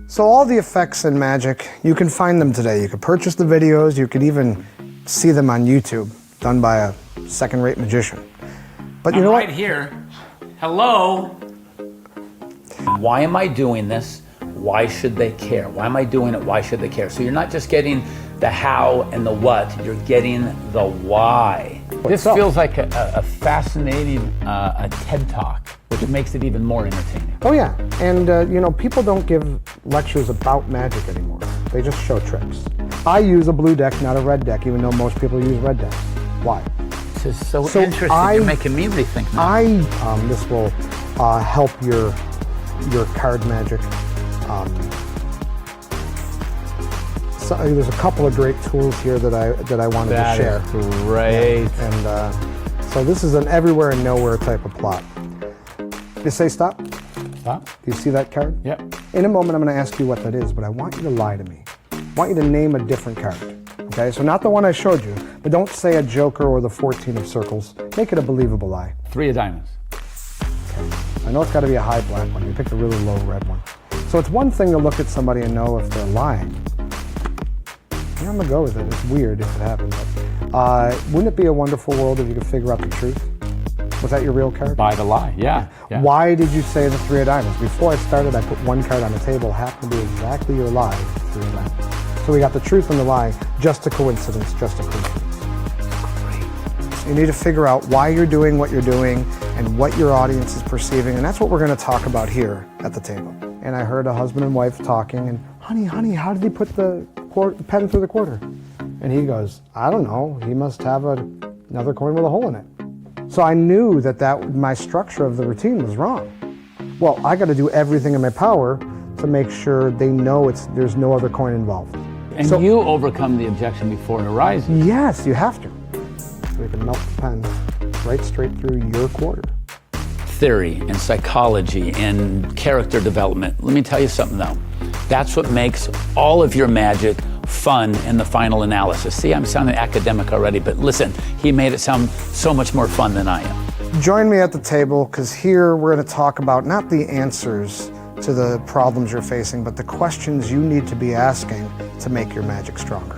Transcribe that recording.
So all the effects in magic, you can find them today. You could purchase the videos, you could even see them on YouTube, done by a second-rate magician. But you know what? Right here. Hello. Why am I doing this? Why should they care? Why am I doing it? Why should they care? So you're not just getting the how and the what, you're getting the why. This feels like a fascinating a TED Talk, which makes it even more entertaining. Oh yeah, and you know, people don't give lectures about magic anymore. They just show tricks. I use a blue deck, not a red deck, even though most people use red decks. Why? This is so interesting. You're making me rethink now. This will help your card magic. So there's a couple of great tools here that I wanted to share. That is great. Yeah. And so this is an everywhere and nowhere type of plot. You say stop? Stop. Do you see that card? Yep. In a moment I'm going to ask you what that is, but I want you to lie to me. I want you to name a different card. Okay, so not the one I showed you, but don't say a joker or the 14 of circles. Make it a believable lie. 3 of diamonds. Okay. I know it's got to be a high black one. You picked a really low red one. So it's one thing to look at somebody and know if they're lying. Yeah, I'm going to go with it. It's weird if it happened. But, wouldn't it be a wonderful world if you could figure out the truth? Was that your real card? By the lie, yeah. Why did you say the 3 of diamonds? Before I started, I put one card on the table. Happened to be exactly your lie, 3 of diamonds. So we got the truth and the lie. Just a coincidence, just a coincidence. Great. So you need to figure out why you're doing what you're doing and what your audience is perceiving. And that's what we're going to talk about here at the table. And I heard a husband and wife talking, and honey, how did he put the pen through the quarter? And he goes, I don't know. He must have another coin with a hole in it. So I knew that my structure of the routine was wrong. Well, I got to do everything in my power to make sure they know there's no other coin involved. And so, you overcome the objection before it arises. Yes, you have to. So we can melt the pen right straight through your quarter. Theory and psychology and character development. Let me tell you something though. That's what makes all of your magic fun in the final analysis. See, I'm sounding academic already, but listen, he made it sound so much more fun than I am. Join me at the table, because here we're going to talk about not the answers to the problems you're facing, but the questions you need to be asking to make your magic stronger.